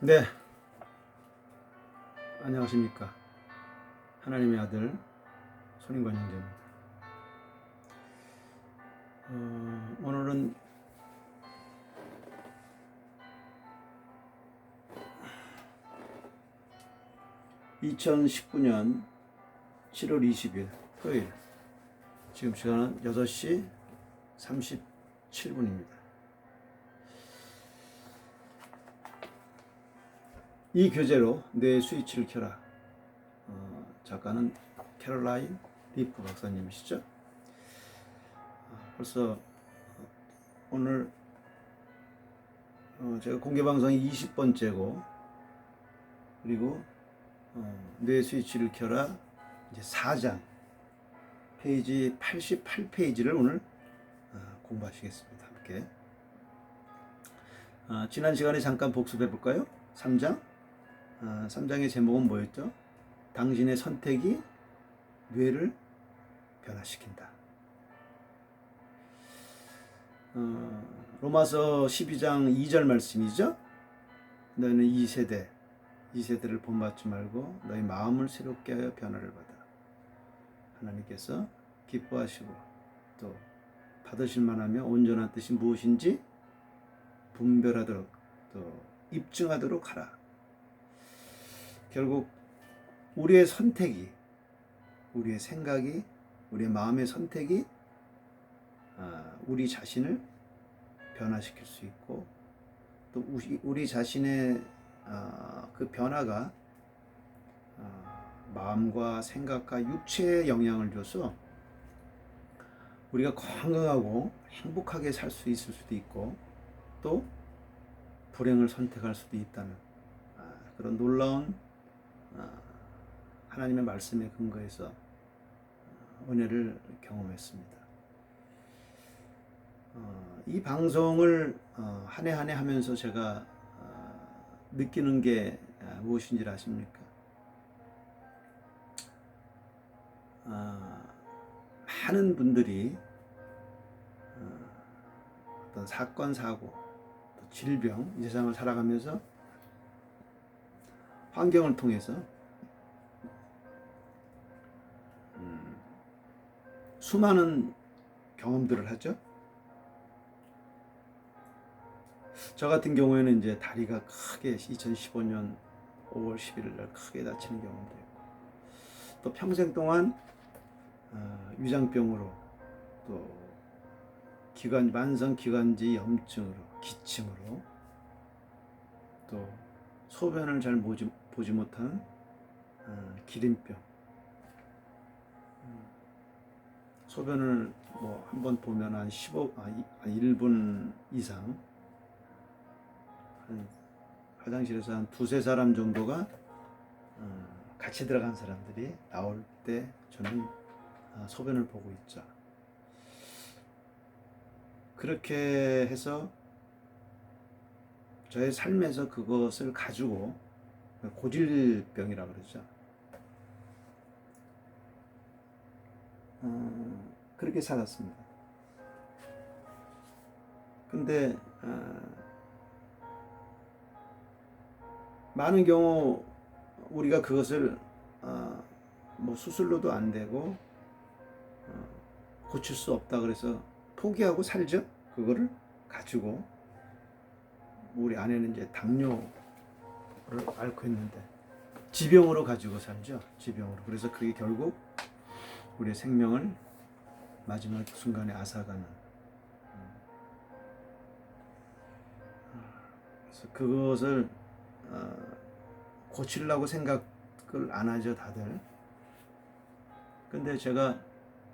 네, 안녕하십니까. 하나님의 아들 손인관 형제입니다. 오늘은 2019년 7월 20일 토요일, 지금 시간은 6시 37분입니다. 이 교재로 뇌 스위치를 켜라. 작가는 캐롤라인 리프 박사님이시죠. 벌써 오늘 제가 공개방송이 20번째고, 그리고 뇌 스위치를 켜라 이제 4장 페이지 88페이지를 오늘 공부하시겠습니다. 함께 지난 시간에 잠깐 복습해 볼까요? 3장 3장의 제목은 뭐였죠? 당신의 선택이 뇌를 변화시킨다. 로마서 12장 2절 말씀이죠. 너희는 이 세대를 본받지 말고 너희 마음을 새롭게 하여 변화를 받아. 하나님께서 기뻐하시고 또 받으실 만하며 온전한 뜻이 무엇인지 분별하도록 또 입증하도록 하라. 결국 우리의 선택이, 우리의 생각이, 우리의 마음의 선택이 우리 자신을 변화시킬 수 있고, 또 우리 자신의 그 변화가 마음과 생각과 육체에 영향을 줘서 우리가 건강하고 행복하게 살 수 있을 수도 있고, 또 불행을 선택할 수도 있다는 그런 놀라운 하나님의 말씀에 근거해서 은혜를 경험했습니다. 이 방송을 한 해 한 해 하면서 제가 느끼는 게 무엇인지 아십니까? 많은 분들이 어떤 사건, 사고, 또 질병, 이 세상을 살아가면서 환경을 통해서 수많은 경험들을 하죠. 저 같은 경우에는 이제 다리가 크게 2015년 5월 11일 날 크게 다치는 경험도 있고, 또 평생 동안 위장병으로, 또 만성 기관지 염증으로, 기침으로, 또 소변을 잘 보지 못하는 기린병, 소변을 뭐 한 번 보면 한 1분 이상 화장실에서 한 두세 사람 정도가 같이 들어간 사람들이 나올 때 저는 소변을 보고 있죠. 그렇게 해서 저의 삶에서 그것을 가지고, 고질병이라고 그러죠. 그렇게 살았습니다. 근데 많은 경우 우리가 그것을 뭐 수술로도 안 되고 고칠 수 없다 그래서 포기하고 살죠. 그거를 가지고. 우리 아내는 이제 당뇨를 앓고 있는데 지병으로 가지고 살죠. 지병으로. 그래서 그게 결국 우리의 생명을 마지막 순간에 앗아가는. 그래서 그것을 고치려고 생각을 안 하죠, 다들. 근데 제가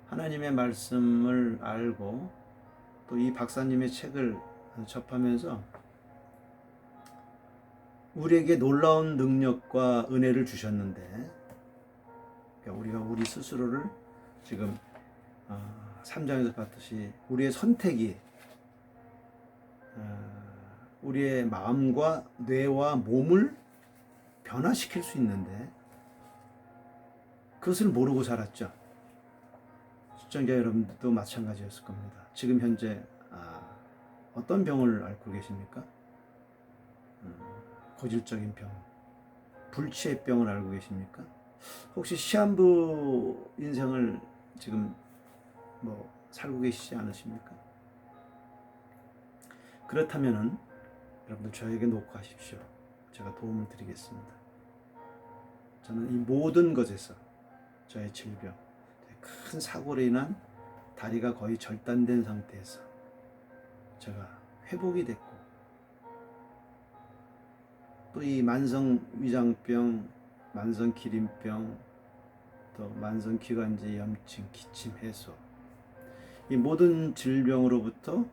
하나님의 말씀을 알고 또 이 박사님의 책을 접하면서 우리에게 놀라운 능력과 은혜를 주셨는데, 우리가 우리 스스로를 지금 3장에서 봤듯이 우리의 선택이 우리의 마음과 뇌와 몸을 변화시킬 수 있는데 그것을 모르고 살았죠. 시청자 여러분들도 마찬가지였을 겁니다. 지금 현재 어떤 병을 앓고 계십니까? 고질적인 병, 불치의병을 알고 계십니까? 혹시 시한부 인생을 지금 뭐 살고 계시지 않으십니까? 그렇다면은 여러분들 저에게 녹화하십시오. 제가 도움을 드리겠습니다. 저는 이 모든 것에서 저의 질병, 큰 사고로 인한 다리가 거의 절단된 상태에서 제가 회복이 됐고, 또 이 만성 위장병, 만성 기린병, 또 만성 기관지 염증, 기침 해소, 이 모든 질병으로부터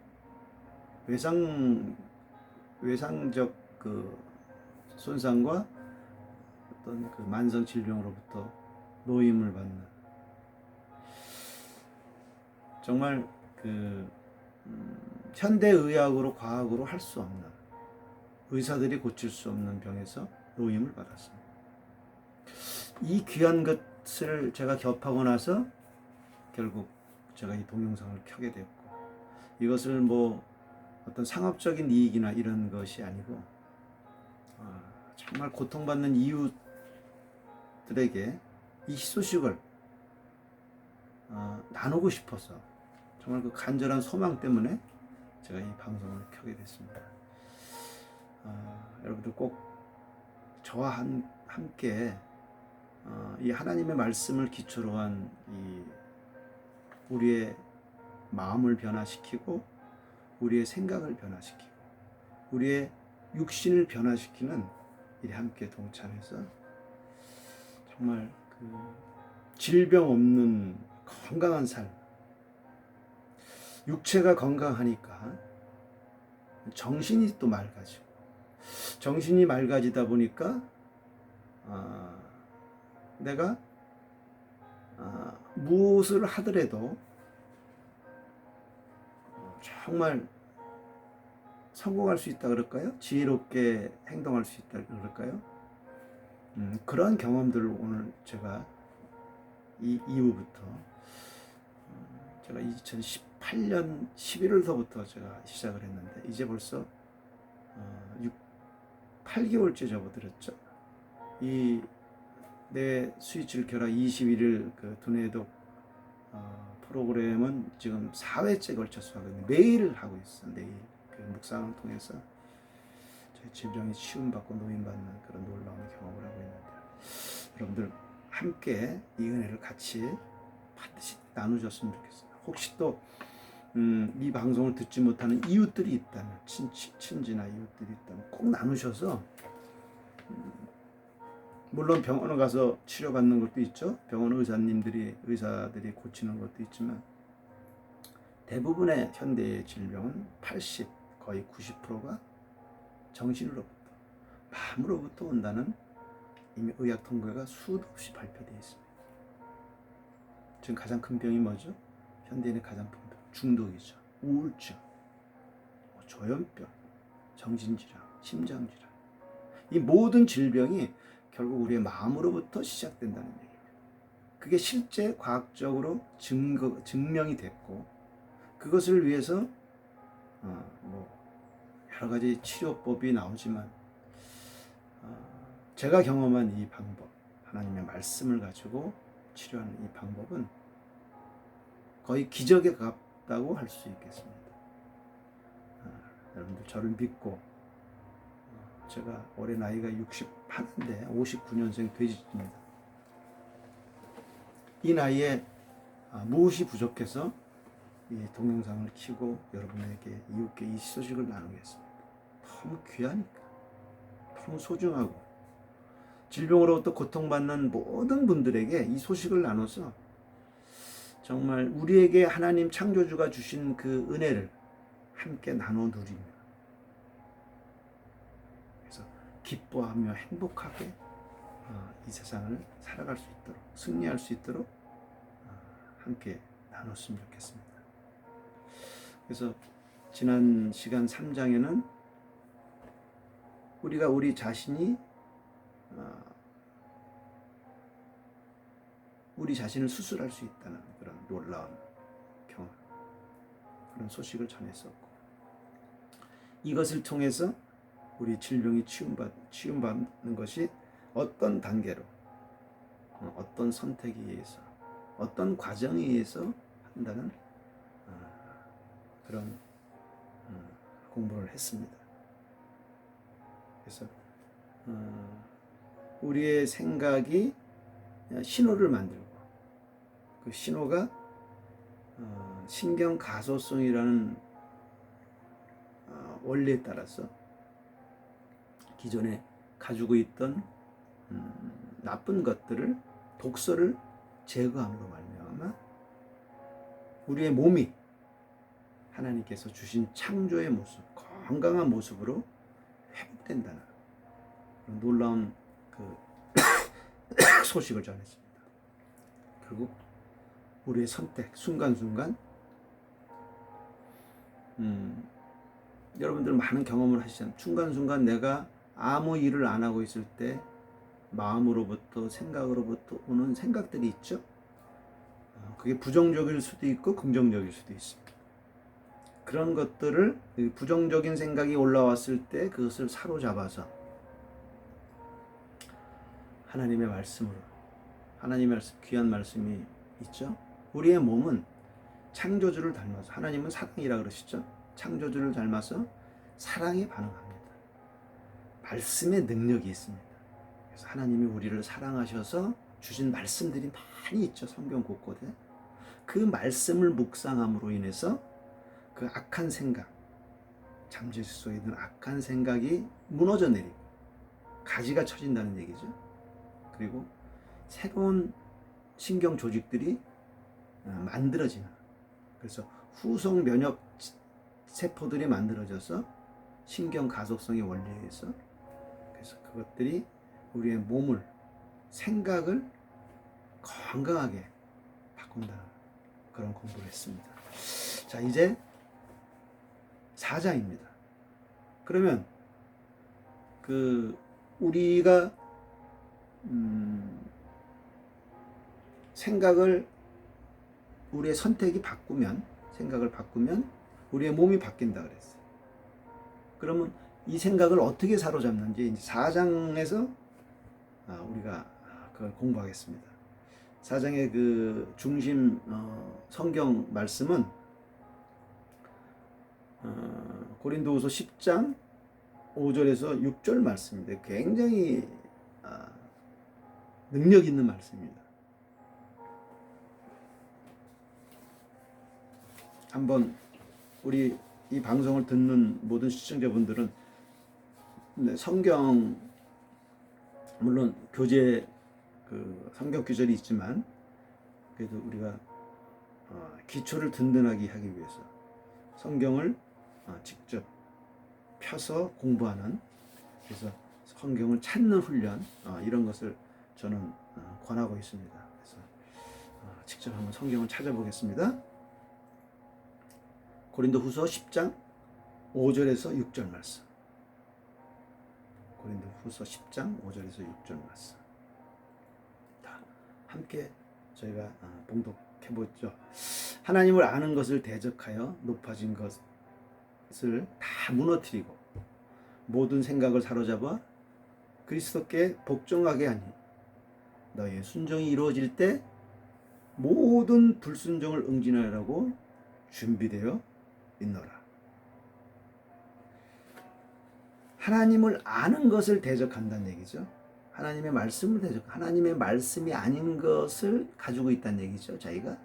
외상적 그 손상과 어떤 그 만성 질병으로부터 노임을 받는, 정말 그 현대 의학으로 과학으로 할 수 없는, 의사들이 고칠 수 없는 병에서 노임을 받았습니다. 이 귀한 것을 제가 접하고 나서 결국 제가 이 동영상을 켜게 됐고, 이것을 뭐 어떤 상업적인 이익이나 이런 것이 아니고 정말 고통받는 이웃들에게 이 희소식을 나누고 싶어서, 정말 그 간절한 소망 때문에 제가 이 방송을 켜게 됐습니다. 여러분들 꼭 저와 함께 이 하나님의 말씀을 기초로 한 이 우리의 마음을 변화시키고, 우리의 생각을 변화시키고, 우리의 육신을 변화시키는 일에 함께 동참해서 정말 그 질병 없는 건강한 삶, 육체가 건강하니까 정신이 또 맑아지고, 정신이 맑아지다 보니까 내가 무엇을 하더라도 정말 성공할 수 있다 그럴까요? 지혜롭게 행동할 수 있다 그럴까요? 그런 경험들을 오늘 제가 이 이후부터 제가 2018년 11월서부터 제가 시작을 했는데, 이제 벌써 8개월째 접어들었죠. 이 내 스위치를 켜라 21일 그 두뇌독 프로그램은 지금 4회째 걸쳐서 하고 있는데, 매일 하고 있어. 매일 그 묵상을 통해서 저희 질병이 치유받고 노인받는 그런 놀라운 경험을 하고 있는데, 여러분들 함께 이 은혜를 같이 반드시 나누셨으면 좋겠습니다. 혹시 또 이 방송을 듣지 못하는 이웃들이 있다면, 친지나 이웃들이 있다면 꼭 나누셔서, 물론 병원에 가서 치료받는 것도 있죠. 병원 의사들이 고치는 것도 있지만, 대부분의 현대의 질병은 80, 거의 90%가 정신으로부터, 마음으로부터 온다는 이미 의학 통계가 수도 없이 발표되어 있습니다. 지금 가장 큰 병이 뭐죠? 현대인의 가장 큰 병, 중독이죠. 우울증, 조현병, 정신질환, 심장질환, 이 모든 질병이 결국 우리의 마음으로부터 시작된다는 얘기입니다. 그게 실제 과학적으로 증명이 됐고, 그것을 위해서 뭐 여러 가지 치료법이 나오지만, 제가 경험한 이 방법, 하나님의 말씀을 가지고 치료하는 이 방법은 거의 기적에 가깝다고 할 수 있겠습니다. 여러분들 저를 믿고, 제가 올해 나이가 61인데 59년생 돼지입니다. 이 나이에 무엇이 부족해서 이 동영상을 켜고 여러분에게, 이웃께 이 소식을 나누겠습니다. 너무 귀하니까, 너무 소중하고, 질병으로부터 고통받는 모든 분들에게 이 소식을 나눠서 정말 우리에게 하나님 창조주가 주신 그 은혜를 함께 나눠 누리며, 기뻐하며 행복하게 이 세상을 살아갈 수 있도록, 승리할 수 있도록 함께 나눴으면 좋겠습니다. 그래서 지난 시간 3장에는 우리가 우리 자신이 우리 자신을 수술할 수 있다는 그런 놀라운 경험, 그런 소식을 전했었고, 이것을 통해서 우리 질병이 치유받는 것이 어떤 단계로, 어떤 선택에 의해서, 어떤 과정에 의해서 한다는 그런 공부를 했습니다. 그래서 우리의 생각이 신호를 만들고, 그 신호가 신경 가소성이라는 원리에 따라서 기존에 가지고 있던 나쁜 것들을, 독소를 제거함으로 말미암아 우리의 몸이 하나님께서 주신 창조의 모습, 건강한 모습으로 회복된다는 그런 놀라운 그 소식을 전했습니다. 결국 우리의 선택, 순간순간 여러분들 많은 경험을 하시잖아요. 순간순간 내가 아무 일을 안 하고 있을 때 마음으로부터, 생각으로부터 오는 생각들이 있죠. 그게 부정적일 수도 있고 긍정적일 수도 있습니다. 그런 것들을, 부정적인 생각이 올라왔을 때 그것을 사로잡아서 하나님의 말씀으로, 하나님의 말씀, 귀한 말씀이 있죠. 우리의 몸은 창조주를 닮아서, 하나님은 사랑이라 그러시죠. 창조주를 닮아서 사랑에 반응합니다. 말씀의 능력이 있습니다. 그래서 하나님이 우리를 사랑하셔서 주신 말씀들이 많이 있죠. 성경 곳곳에. 그 말씀을 묵상함으로 인해서 그 악한 생각, 잠재수 속에 있는 악한 생각이 무너져 내리고 가지가 쳐진다는 얘기죠. 그리고 새로운 신경 조직들이 만들어지는, 그래서 후속 면역 세포들이 만들어져서 신경 가속성의 원리에 의해서, 그래서 그것들이 우리의 몸을, 생각을 건강하게 바꾼다는 그런 공부를 했습니다. 자, 이제 4장입니다. 그러면 우리가 생각을, 우리의 선택이 바꾸면, 생각을 바꾸면 우리의 몸이 바뀐다 그랬어요. 그러면 이 생각을 어떻게 사로잡는지 이제 4장에서 우리가 그걸 공부하겠습니다. 4장의 그 중심 성경 말씀은 고린도후서 10장 5절에서 6절 말씀인데 굉장히 능력 있는 말씀입니다. 한번 우리 이 방송을 듣는 모든 시청자분들은 성경, 물론 교재 성경 구절이 있지만 그래도 우리가 기초를 든든하게 하기 위해서 성경을 직접 펴서 공부하는, 그래서 성경을 찾는 훈련, 이런 것을 저는 권하고 있습니다. 그래서 직접 한번 성경을 찾아보겠습니다. 고린도후서 10장 5절에서 6절 말씀. 고린도후서 10장 5절에서 6절 말씀. 다 함께 저희가 봉독해 보죠. 하나님을 아는 것을 대적하여 높아진 것을 다 무너뜨리고 모든 생각을 사로잡아 그리스도께 복종하게 하니 너의 순종이 이루어질 때 모든 불순종을 응징하라고 준비되어 있노라. 하나님을 아는 것을 대적한다는 얘기죠. 하나님의 말씀을 대적, 하나님의 말씀이 아닌 것을 가지고 있다는 얘기죠. 자기가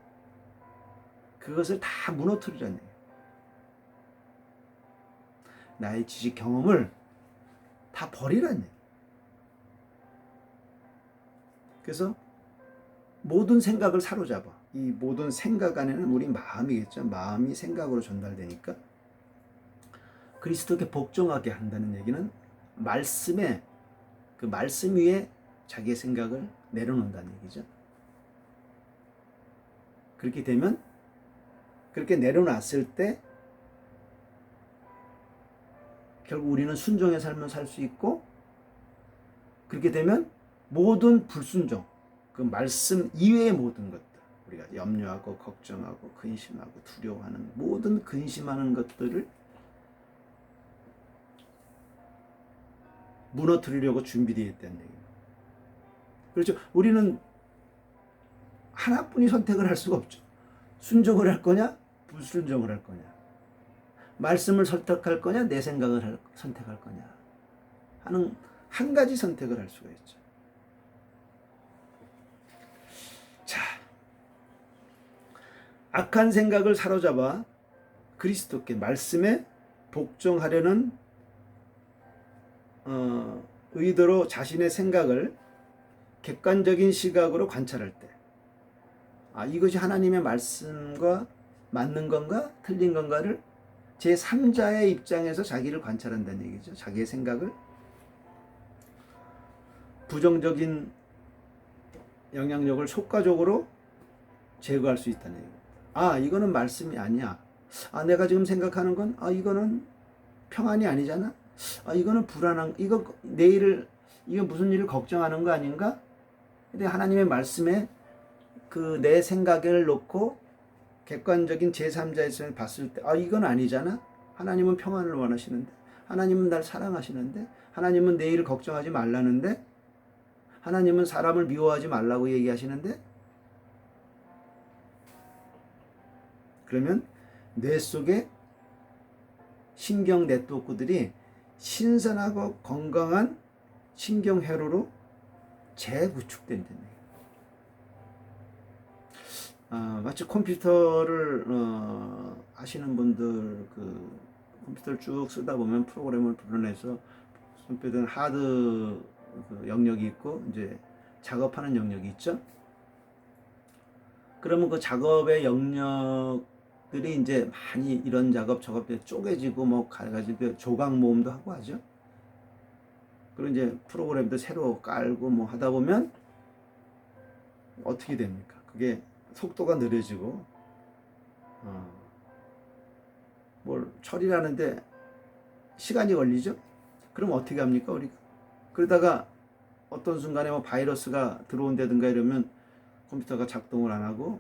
그것을 다 무너뜨리라는 얘기예요. 나의 지식 경험을 다 버리라는 얘기예요. 그래서 모든 생각을 사로잡아. 이 모든 생각 안에는 우리 마음이겠죠. 마음이 생각으로 전달되니까 그리스도께 복종하게 한다는 얘기는 말씀에, 그 말씀 위에 자기의 생각을 내려놓는다는 얘기죠. 그렇게 되면, 그렇게 내려놨을 때 결국 우리는 순종의 삶을 살 수 있고, 그렇게 되면 모든 불순종, 그 말씀 이외의 모든 것들, 우리가 염려하고 걱정하고 근심하고 두려워하는 모든 근심하는 것들을 무너뜨리려고 준비되어 있다는 얘기예요. 그렇죠. 우리는 하나뿐이 선택을 할 수가 없죠. 순종을 할 거냐, 불순종을 할 거냐, 말씀을 선택할 거냐, 내 생각을 선택할 거냐 하는 한 가지 선택을 할 수가 있죠. 자, 악한 생각을 사로잡아 그리스도께 말씀에 복종하려는 의도로 자신의 생각을 객관적인 시각으로 관찰할 때, 이것이 하나님의 말씀과 맞는 건가 틀린 건가를 제3자의 입장에서 자기를 관찰한다는 얘기죠. 자기의 생각을 부정적인 영향력을 효과적으로 제거할 수 있다는 얘기입니다. 이거는 말씀이 아니야. 내가 지금 생각하는 건 이거는 평안이 아니잖아. 이거는 불안한, 이거 무슨 일을 걱정하는 거 아닌가? 근데 하나님의 말씀에 그 내 생각을 놓고 객관적인 제3자의 입장을 봤을 때 이건 아니잖아. 하나님은 평안을 원하시는데, 하나님은 날 사랑하시는데, 하나님은 내일을 걱정하지 말라는데, 하나님은 사람을 미워하지 말라고 얘기하시는데, 그러면 뇌 속에 신경 네트워크들이 신선하고 건강한 신경회로로 재구축된다는 얘기예요. 마치 컴퓨터를 하시는 분들, 컴퓨터를 쭉 쓰다 보면 프로그램을 불러내서 손빼든 하드 영역이 있고 이제 작업하는 영역이 있죠. 그러면 그 작업의 영역들이 이제 많이 이런 작업 저것 쪼개지고 가지고 조각 모음도 하고 하죠. 그리고 이제 프로그램도 새로 깔고 하다 보면 어떻게 됩니까? 그게 속도가 느려지고 뭘 처리하는데 시간이 걸리죠. 그럼 어떻게 합니까 우리가? 그러다가 어떤 순간에 바이러스가 들어온다든가 이러면 컴퓨터가 작동을 안 하고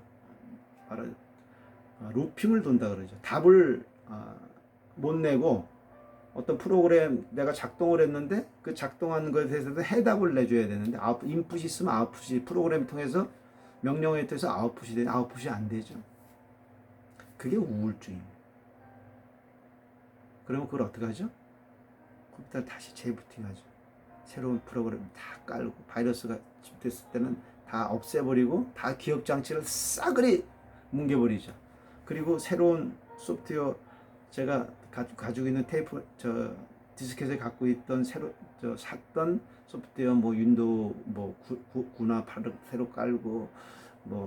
루핑을 돈다 그러죠. 답을 못 내고 어떤 프로그램 내가 작동을 했는데 그 작동하는 것에 대해서도 해답을 내줘야 되는데 인풋이 있으면 아웃풋이 프로그램 통해서 명령에 의해서 아웃풋이 안 되죠. 그게 우울증입니다. 그러면 그걸 어떻게 하죠? 컴퓨터를 다시 재부팅하죠. 새로운 프로그램 다 깔고 바이러스가 집됐을 때는 다 없애버리고 다 기억 장치를 싸그리 뭉개버리죠. 그리고 새로운 소프트웨어 제가 가지고 있는 테이프 디스켓에 갖고 있던 샀던 소프트웨어 윈도우 9나 8을 새로 깔고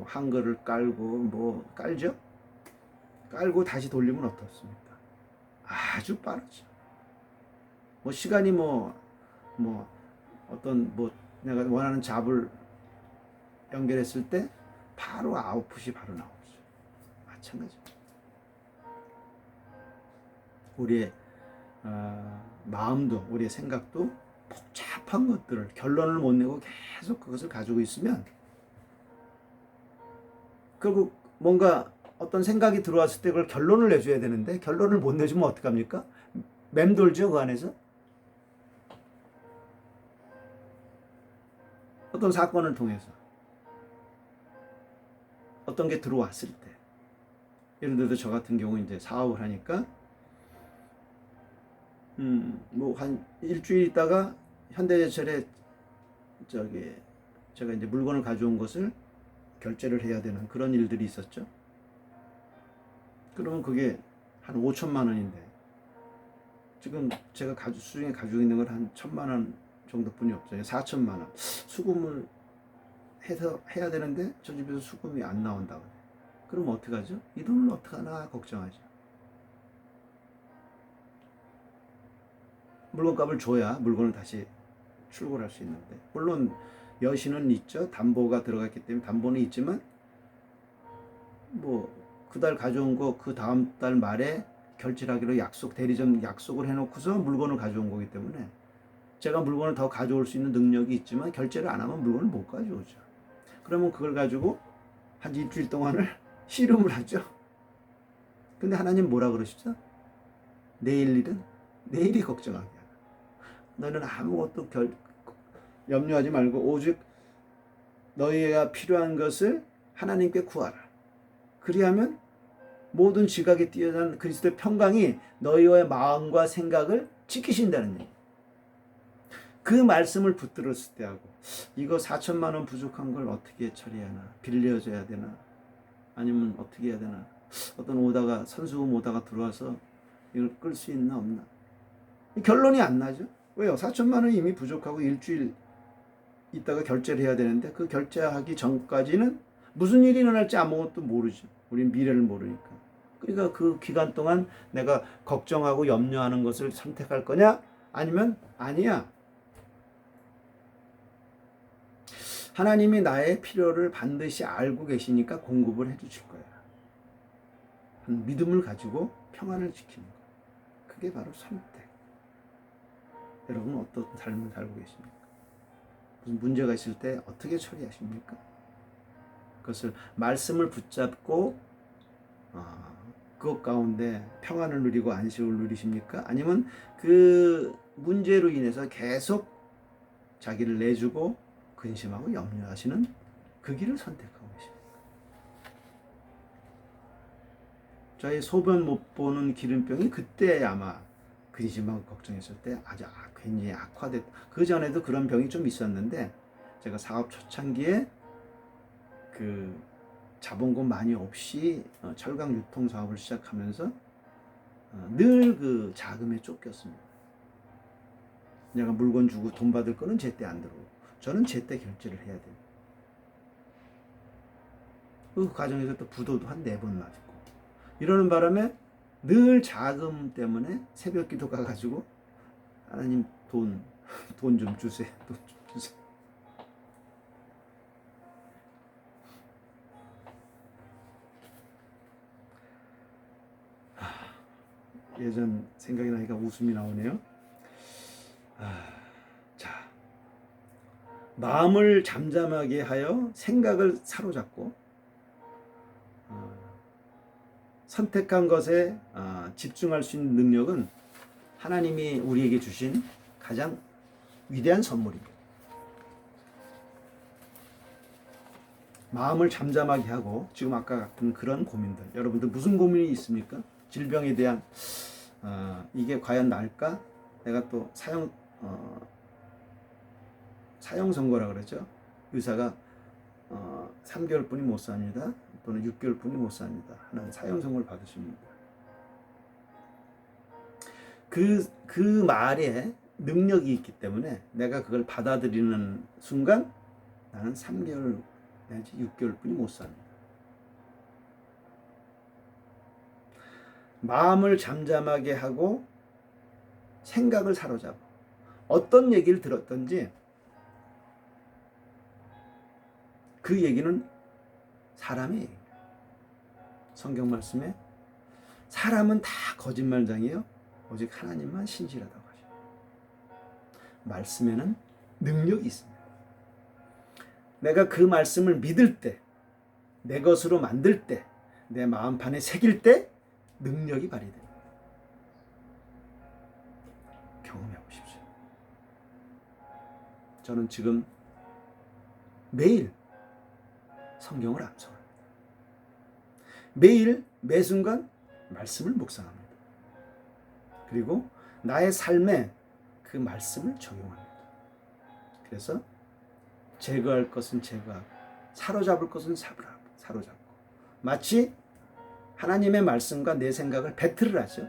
한글을 깔고 깔죠. 깔고 다시 돌리면 어떻습니까? 아주 빠르죠. 시간이 어떤 내가 원하는 잡을 연결했을 때 바로 아웃풋이 바로 나오죠. 마찬가지입니다. 우리의 마음도 우리의 생각도 복잡한 것들을 결론을 못 내고 계속 그것을 가지고 있으면 결국 뭔가 어떤 생각이 들어왔을 때 그걸 결론을 내줘야 되는데 결론을 못 내주면 어떡합니까? 맴돌죠 그 안에서. 어떤 사건을 통해서 어떤 게 들어왔을 때 예를 들어서 저 같은 경우 이제 사업을 하니까 한 일주일 있다가 현대제철에 제가 이제 물건을 가져온 것을 결제를 해야 되는 그런 일들이 있었죠. 그러면 그게 한 5천만 원인데 지금 제가 수중에 가지고 있는 건 한 1,000만 원 정도뿐이 없어요. 4천만 원. 수금을 해야 되는데 저 집에서 수금이 안 나온다고. 그럼 어떡하죠? 이 돈을 어떡하나 걱정하죠. 물건값을 줘야 물건을 다시 출고할 수 있는데, 물론 여신은 있죠. 담보가 들어갔기 때문에 담보는 있지만 그달 가져온 거 그 다음 달 말에 결제를 하기로 대리점 약속을 해놓고서 물건을 가져온 거기 때문에 제가 물건을 더 가져올 수 있는 능력이 있지만 결제를 안 하면 물건을 못 가져오죠. 그러면 그걸 가지고 한 일주일 동안을 씨름을 하죠. 근데 하나님 뭐라 그러시죠? 내일 일은 내일이 걱정하게 하라. 너는 아무것도 염려하지 말고 오직 너희가 필요한 것을 하나님께 구하라. 그리하면 모든 지각에 뛰어난 그리스도의 평강이 너희의 마음과 생각을 지키신다는 얘기. 그 말씀을 붙들었을 때 하고 이거 4천만 원 부족한 걸 어떻게 처리하나, 빌려줘야 되나, 아니면 어떻게 해야 되나, 어떤 오다가 선수금 오다가 들어와서 이걸 끌 수 있나 없나, 결론이 안 나죠. 왜요? 4천만 원 이미 부족하고 일주일 있다가 결제를 해야 되는데 그 결제하기 전까지는 무슨 일이 일어날지 아무것도 모르죠. 우리는 미래를 모르니까. 그러니까 그 기간 동안 내가 걱정하고 염려하는 것을 선택할 거냐, 아니면 아니야, 하나님이 나의 필요를 반드시 알고 계시니까 공급을 해 주실 거야. 믿음을 가지고 평안을 지키는 거. 그게 바로 선택. 여러분은 어떤 삶을 살고 계십니까? 무슨 문제가 있을 때 어떻게 처리하십니까? 그것을 말씀을 붙잡고 그것 가운데 평안을 누리고 안식을 누리십니까? 아니면 그 문제로 인해서 계속 자기를 내주고 근심하고 염려하시는 그 길을 선택하고 계십니까? 저희 소변 못 보는 기름병이 그때 아마 근심하고 걱정했을 때 아주 굉장히 악화됐. 그 전에도 그런 병이 좀 있었는데 제가 사업 초창기에 그 자본금 많이 없이 철강 유통 사업을 시작하면서 늘 그 자금에 쫓겼습니다. 내가 물건 주고 돈 받을 거는 제때 안 들어오고 저는 제때 결제를 해야 돼요. 그 과정에서 또 부도도 한 4번 맞고 이러는 바람에 늘 자금 때문에 새벽 기도 가가지고 하나님 돈 좀 주세요. 돈 좀 주세요. 예전 생각이 나니까 웃음이 나오네요. 자, 마음을 잠잠하게 하여 생각을 사로잡고 선택한 것에 집중할 수 있는 능력은 하나님이 우리에게 주신 가장 위대한 선물입니다. 마음을 잠잠하게 하고 지금 아까 같은 그런 고민들, 여러분들 무슨 고민이 있습니까? 질병에 대한 이게 과연 나을까? 내가 또 사형 선고라 그러죠. 의사가 3개월뿐이 못 삽니다. 또는 6개월뿐이 못 삽니다. 하는 사형 선고를 받으십니다. 그 말에 능력이 있기 때문에 내가 그걸 받아들이는 순간 나는 3개월 내지 6개월뿐이 못 삽니다. 마음을 잠잠하게 하고 생각을 사로잡아. 어떤 얘기를 들었던지 그 얘기는 사람의 얘기입니다. 성경 말씀에 사람은 다 거짓말장이에요. 오직 하나님만 신실하다고 하죠. 말씀에는 능력이 있습니다. 내가 그 말씀을 믿을 때, 내 것으로 만들 때, 내 마음판에 새길 때 능력이 발휘됩니다. 경험해 보십시오. 저는 지금 매일 성경을 암송합니다. 매일 매 순간 말씀을 묵상합니다. 그리고 나의 삶에 그 말씀을 적용합니다. 그래서 제거할 것은 제거하고 사로잡을 것은 사로잡고 마치 하나님의 말씀과 내 생각을 배틀을 하죠.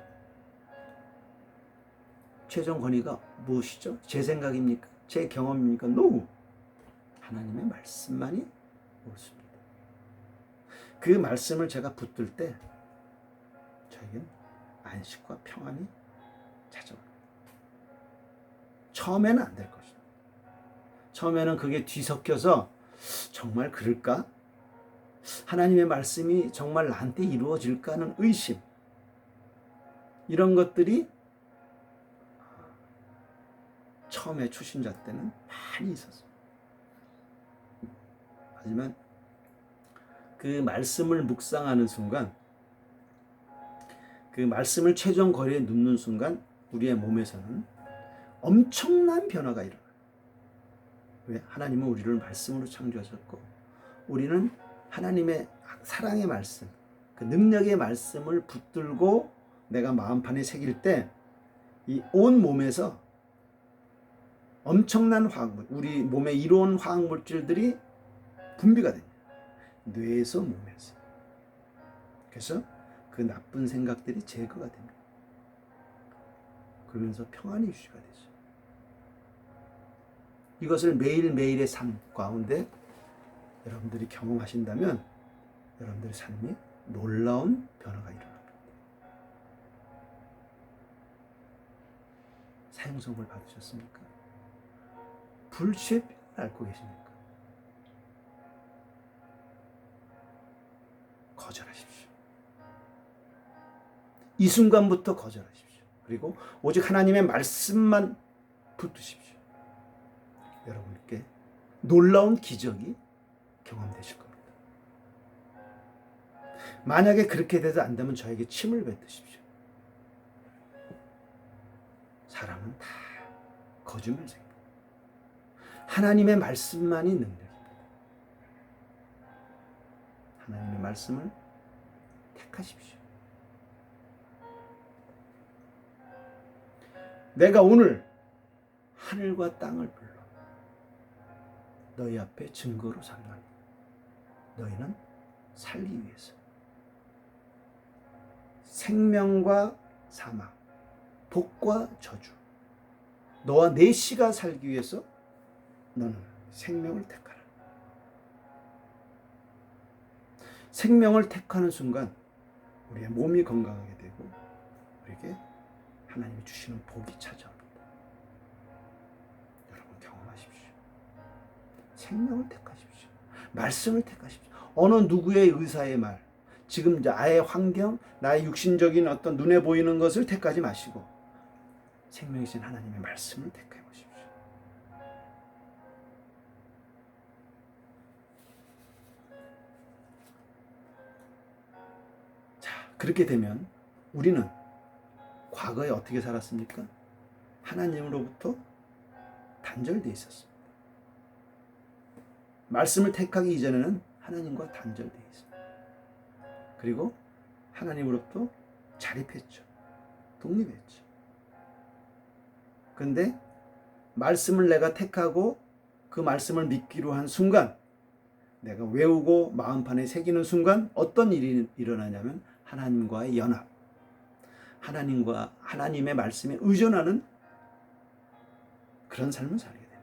최종 권위가 무엇이죠? 제 생각입니까? 제 경험입니까? No! 하나님의 말씀만이 옳습니다. 그 말씀을 제가 붙들 때 저에겐 안식과 평안이 찾아옵니다. 처음에는 안 될 것이다. 처음에는 그게 뒤섞여서 정말 그럴까? 하나님의 말씀이 정말 나한테 이루어질까 하는 의심, 이런 것들이 처음에 초신자 때는 많이 있었어요. 하지만 그 말씀을 묵상하는 순간, 그 말씀을 최종 거리에 눕는 순간 우리의 몸에서는 엄청난 변화가 일어나요. 왜? 하나님은 우리를 말씀으로 창조하셨고 우리는 하나님의 사랑의 말씀, 그 능력의 말씀을 붙들고 내가 마음판에 새길 때 이 온 몸에서 엄청난 화학물, 우리 몸에 이로운 화학물질들이 분비가 됩니다. 뇌에서 몸에서. 그래서 그 나쁜 생각들이 제거가 됩니다. 그러면서 평안이 유지가 되죠. 이것을 매일매일의 삶 가운데 여러분들이 경험하신다면 여러분들의 삶이 놀라운 변화가 일어납니다. 사형선고를 받으셨습니까? 불치의 뼈를 앓고 계십니까? 거절하십시오. 이 순간부터 거절하십시오. 그리고 오직 하나님의 말씀만 붙드십시오. 여러분께 놀라운 기적이 경험되실 겁니다. 만약에 그렇게 돼도 안 되면 저에게 침을 뱉으십시오. 사람은 다 거짓말쟁이입니다. 하나님의 말씀만이 능력입니다. 하나님의 말씀을 택하십시오. 내가 오늘 하늘과 땅을 불러 너희 앞에 증거로 삼노니 너희는 살기 위해서 생명과 사망, 복과 저주, 너와 내 씨가 살기 위해서 너는 생명을 택하라. 생명을 택하는 순간 우리의 몸이 건강하게 되고 우리에게 하나님이 주시는 복이 찾아옵니다. 여러분 경험하십시오. 생명을 택하십시오. 말씀을 택하십시오. 어느 누구의 의사의 말, 지금 나의 환경, 나의 육신적인 어떤 눈에 보이는 것을 택하지 마시고 생명이신 하나님의 말씀을 택해 보십시오. 자, 그렇게 되면 우리는 과거에 어떻게 살았습니까? 하나님으로부터 단절되어 있었습니다. 말씀을 택하기 이전에는 하나님과 단절되어 있습니다. 그리고 하나님으로부터 자립했죠. 독립했죠. 그런데 말씀을 내가 택하고 그 말씀을 믿기로 한 순간, 내가 외우고 마음판에 새기는 순간 어떤 일이 일어나냐면 하나님과의 연합, 하나님과 하나님의 말씀에 의존하는 그런 삶을 살게 됩니다.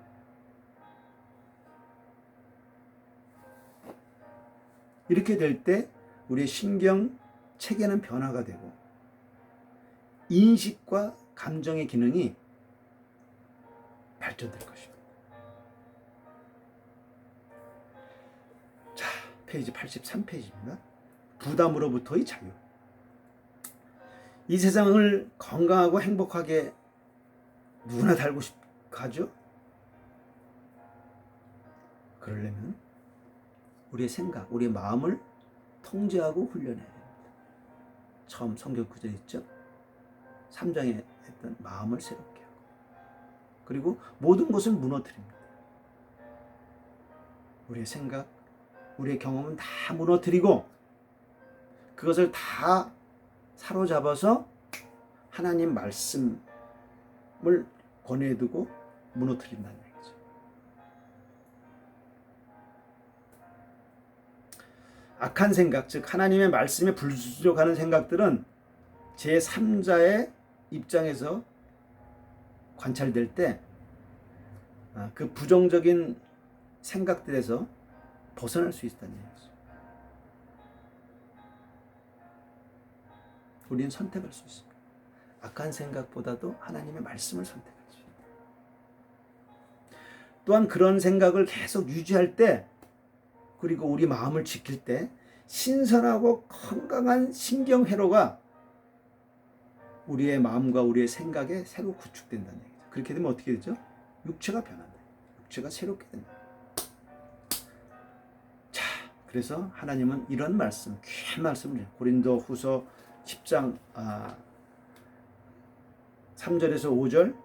이렇게 될 때 우리의 신경 체계는 변화가 되고 인식과 감정의 기능이 발전될 것입니다. 자, 페이지 83페이지입니다. 부담으로부터의 자유. 이 세상을 건강하고 행복하게 누구나 살고 싶죠? 그러려면 우리의 생각, 우리의 마음을 통제하고 훈련해야 됩니다. 처음 성경 구절 있죠? 3장에 했던 마음을 새롭게 하고 그리고 모든 것을 무너뜨립니다. 우리의 생각, 우리의 경험은 다 무너뜨리고 그것을 다 사로잡아서 하나님 말씀을 권해두고 무너뜨린다는 얘기죠. 악한 생각, 즉 하나님의 말씀에 불순종하는 생각들은 제3자의 입장에서 관찰될 때 그 부정적인 생각들에서 벗어날 수 있다는 얘기죠. 우리는 선택할 수 있습니다. 악한 생각보다도 하나님의 말씀을 선택할 수 있습니다. 또한 그런 생각을 계속 유지할 때 그리고 우리 마음을 지킬 때 신선하고 건강한 신경회로가 우리의 마음과 우리의 생각에 새로 구축된다는 얘기죠. 그렇게 되면 어떻게 되죠? 육체가 변한다. 육체가 새롭게 된다. 자, 그래서 하나님은 이런 말씀, 귀한 말씀을 고린도후서 10장 3절에서 5절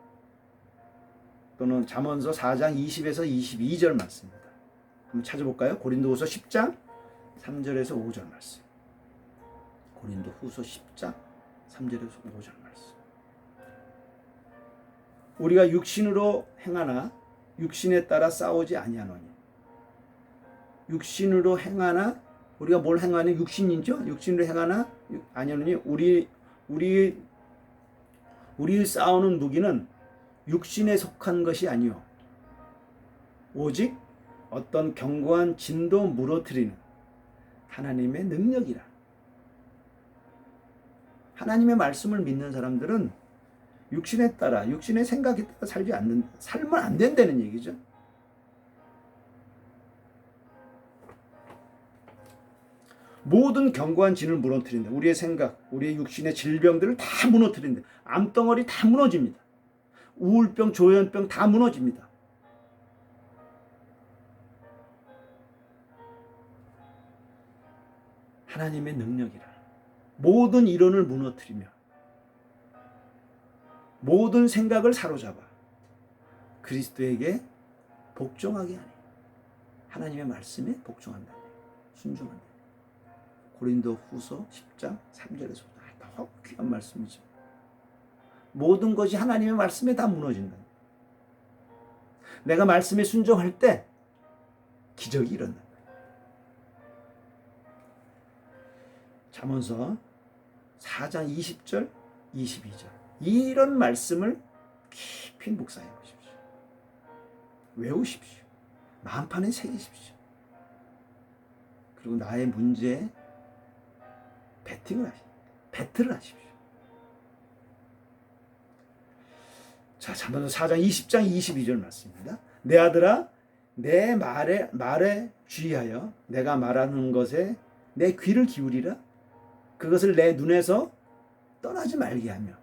또는 잠언서 4장 20에서 22절 말씀입니다. 한번 찾아볼까요? 고린도후서 10장 3절에서 5절 말씀. 고린도후서 10장 3절에서 5절 말씀. 우리가 육신으로 행하나 육신에 따라 싸우지 아니하노니. 육신으로 행하나, 우리가 뭘 행하니? 육신이죠. 육신으로 행하나 아니하노니. 우리 싸우는 무기는 육신에 속한 것이 아니요 오직 어떤 견고한 진도 무너뜨리는 하나님의 능력이라. 하나님의 말씀을 믿는 사람들은 육신에 따라, 육신의 생각에 따라 살면 안 된다는 얘기죠. 모든 견고한 진을 무너뜨린다. 우리의 생각, 우리의 육신의 질병들을 다 무너뜨린다. 암덩어리 다 무너집니다. 우울병, 조현병 다 무너집니다. 하나님의 능력이라. 모든 이론을 무너뜨리며 모든 생각을 사로잡아 그리스도에게 복종하게 하니. 하나님의 말씀에 복종한다. 순종한다. 고린도후서 10장 3절에서 더 귀한 말씀이죠. 모든 것이 하나님의 말씀에 다 무너진다. 내가 말씀에 순종할 때 기적이 일어난다. 잠언서 4장 20절 22절 이런 말씀을 깊이 묵상해 보십시오. 외우십시오. 마음판에 새기십시오. 그리고 나의 문제에 배틀을 하십시오. 자, 잠언서 4장 20장 22절 말씀입니다. 내 아들아, 내 말에 주의하여 내가 말하는 것에 내 귀를 기울이라. 그것을 내 눈에서 떠나지 말게 하며.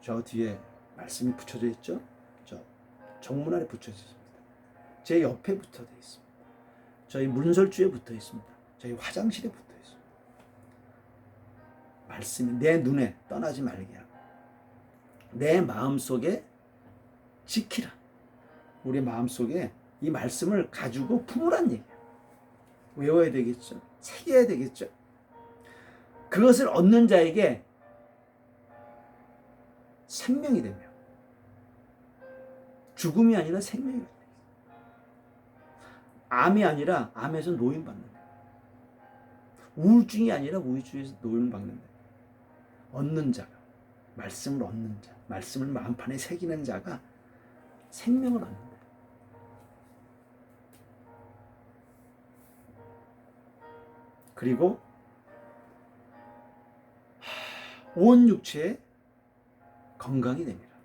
저 뒤에 말씀이 붙여져 있죠. 저 정문 아래 붙여져 있습니다. 제 옆에 붙어져 있습니다. 저희 문설주에 붙어 있습니다. 저희 화장실에 붙어 있습니다. 말씀이 내 눈에 떠나지 말게 하고 내 마음속에 지키라. 우리 마음속에 이 말씀을 가지고 품으란 얘기야. 외워야 되겠죠. 새겨야 되겠죠. 그것을 얻는 자에게 생명이 되며 죽음이 아니라 생명이 되며 암이 아니라 암에서 노임받는다. 우울증이 아니라 우울증에서 노임받는다. 얻는 자가, 말씀을 얻는 자, 말씀을 마음판에 새기는 자가 생명을 얻는다. 그리고 온 육체에 건강이 됩니다.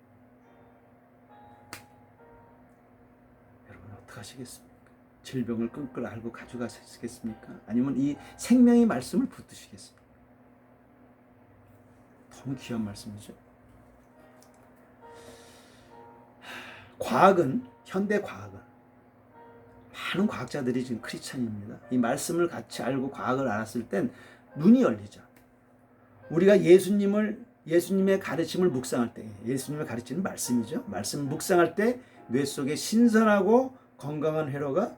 여러분 어떻게 하시겠습니까? 질병을 끈끈 앓고 가져가시겠습니까? 아니면 이 생명의 말씀을 붙드시겠습니까? 너무 귀한 말씀이죠. 과학은, 현대 과학은 많은 과학자들이 지금 크리스찬입니다. 이 말씀을 같이 알고 과학을 알았을 땐 눈이 열리죠. 우리가 예수님의 가르침을 묵상할 때, 예수님의 가르치는 말씀이죠. 말씀을 묵상할 때 뇌 속에 신선하고 건강한 회로가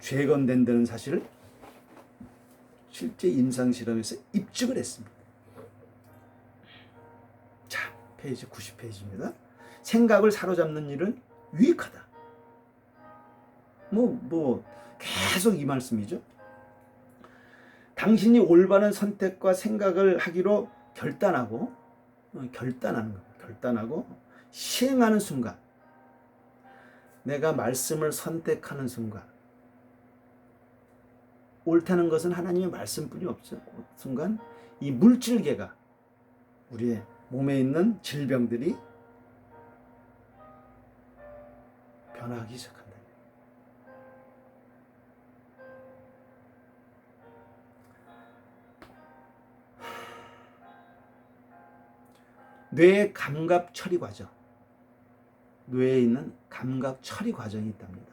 재건된다는 사실을 실제 임상실험에서 입증을 했습니다. 자, 페이지 90페이지입니다. 생각을 사로잡는 일은 유익하다. 계속 이 말씀이죠. 당신이 올바른 선택과 생각을 하기로 결단하고 시행하는 순간, 내가 말씀을 선택하는 순간, 옳다는 것은 하나님의 말씀뿐이 없죠. 순간 이 물질계가, 우리의 몸에 있는 질병들이 변화하기 시작한다. 뇌의 감각 처리 과정, 뇌에 있는 감각 처리 과정이 있답니다.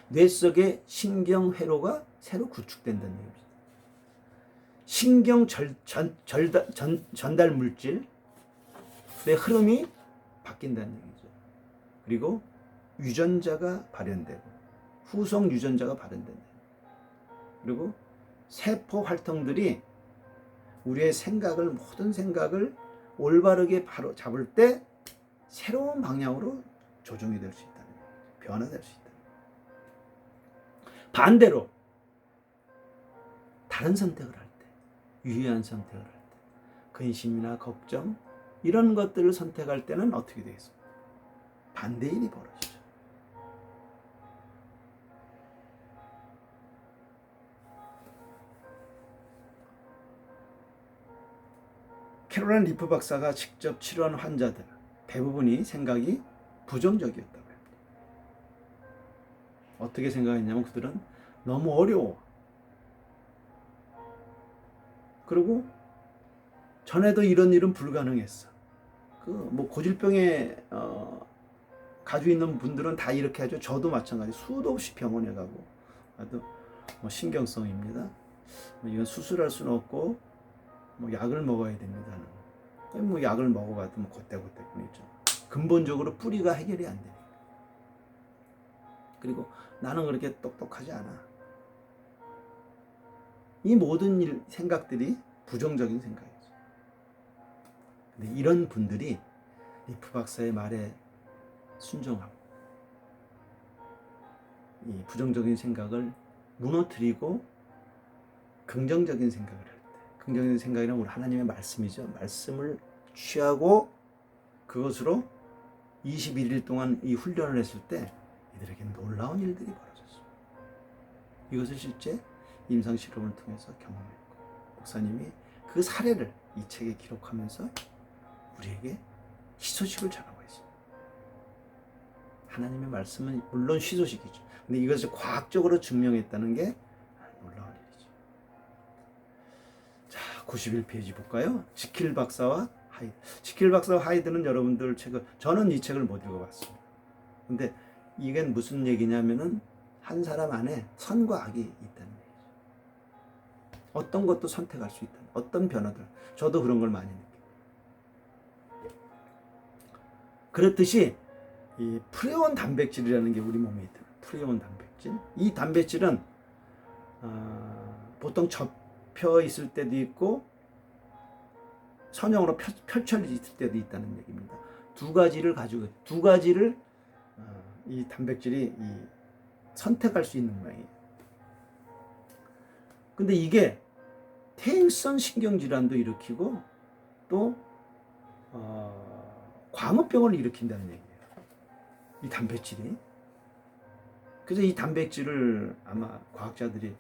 뇌 속에 신경 회로가 새로 구축된다는 얘기입니다. 신경 전달 물질의 흐름이 바뀐다는 얘기죠. 그리고 유전자가 발현되고 후속 유전자가 발현된다. 그리고 세포 활동들이 우리의 생각을, 모든 생각을 올바르게 바로 잡을 때 새로운 방향으로 조정이 될 수 있다는 거예요. 변화될 수 있다. 반대로 다른 선택을 할 때, 유의한 선택을 할 때, 근심이나 걱정 이런 것들을 선택할 때는 어떻게 되겠습니까? 반대의 일이 벌어지죠. 캐롤라인 리프 박사가 직접 치료한 환자들 대부분이 생각이 부정적이었다고 합니다. 어떻게 생각했냐면 그들은 너무 어려워. 그리고 전에도 이런 일은 불가능했어. 뭐 고질병에 가지고 있는 분들은 다 이렇게 하죠. 저도 마찬가지. 수도 없이 병원에 가고, 뭐 신경성입니다. 이건 수술할 수는 없고, 뭐 약을 먹어야 됩니다. 뭐 약을 먹어봐도 뭐 그때그때뿐이죠. 근본적으로 뿌리가 해결이 안 돼요. 그리고 나는 그렇게 똑똑하지 않아. 이 모든 생각들이 부정적인 생각이죠. 근데 이런 분들이 리프 박사의 말에 순종하고 이 부정적인 생각을 무너뜨리고 긍정적인 생각을 할 때, 긍정적인 생각이란 우리 하나님의 말씀이죠. 말씀을 취하고 그것으로 21일 동안 이 훈련을 했을 때 이들에게 놀라운 일들이 벌어졌습니다. 이것을 실제 임상 실험을 통해서 경험했고, 목사님이 그 사례를 이 책에 기록하면서 우리에게 희소식을 전하고 있습니다. 하나님의 말씀은 물론 희소식이죠. 근데 이것을 과학적으로 증명했다는 게 놀라운 일이죠. 자, 91페이지 볼까요? 지킬 박사와 하이드. 지킬 박사와 하이드는 여러분들 책을, 저는 이 책을 못 읽어봤습니다. 근데 이게 무슨 얘기냐면은 한 사람 안에 선과 악이 있다는 얘기죠. 어떤 것도 선택할 수 있다. 어떤 변화들. 저도 그런 걸 많이 느껴요. 그렇듯이 이 프레온 단백질이라는 게 우리 몸에 있다. 프레온 단백질. 이 단백질은 보통 접혀 있을 때도 있고 선형으로 펼쳐져 있을 때도 있다는 얘기입니다. 두 가지를 이 단백질이 선택할 수 있는 모양이에요. 근데 이게 퇴행성 신경질환도 일으키고 또 광우병을 일으킨다는 얘기예요. 이 단백질이. 그래서 이 단백질을 아마 과학자들이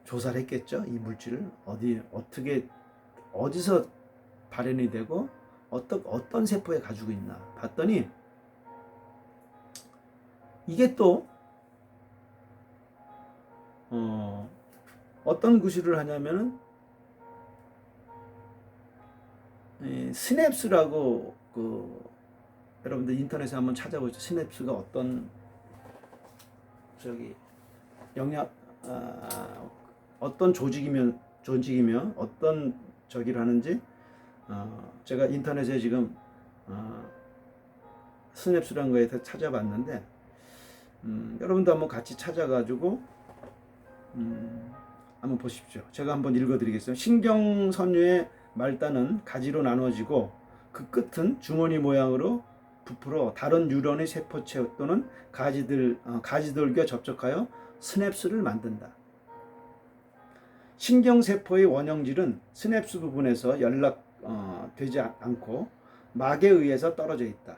조사를 했겠죠. 이 물질을 어디서 발현이 되고 어떤 세포에 가지고 있나 봤더니 이게 또 어떤 구실을 하냐면은 스냅스라고 여러분들 인터넷에 한번 찾아보시죠. 스냅스가 어떤 어떤 조직이면 어떤 저기를 하는지 제가 인터넷에 지금 스냅스라는 거에 대해서 찾아봤는데 여러분도 한번 같이 찾아가지고 한번 보십시오. 제가 한번 읽어드리겠습니다. 신경섬유의 말단은 가지로 나눠지고 그 끝은 주머니 모양으로 부풀어 다른 뉴런의 세포체 또는 가지들과 접촉하여 스냅스를 만든다. 신경세포의 원형질은 스냅스 부분에서 연락되지 않고 막에 의해서 떨어져 있다.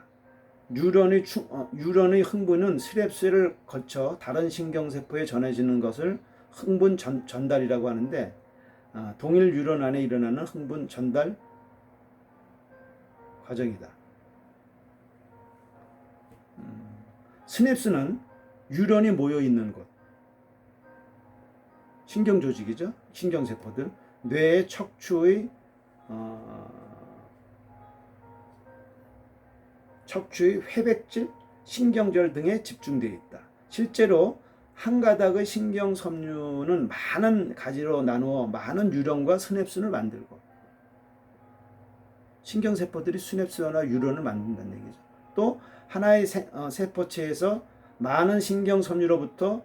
뉴런의 흥분은 스냅스를 거쳐 다른 신경세포에 전해지는 것을 흥분 전달이라고 하는데 동일 뉴런 안에 일어나는 흥분 전달 과정이다. 스냅스는 뉴런이 모여 있는 곳, 신경 조직이죠. 신경세포들, 뇌의 척추의 회백질, 신경절 등에 집중되어 있다. 실제로 한 가닥의 신경섬유는 많은 가지로 나누어 많은 뉴런과 스냅스를 만들고 신경세포들이 수뇌수나 유론을 만든다는 얘기죠. 또 하나의 세포체에서 많은 신경섬유로부터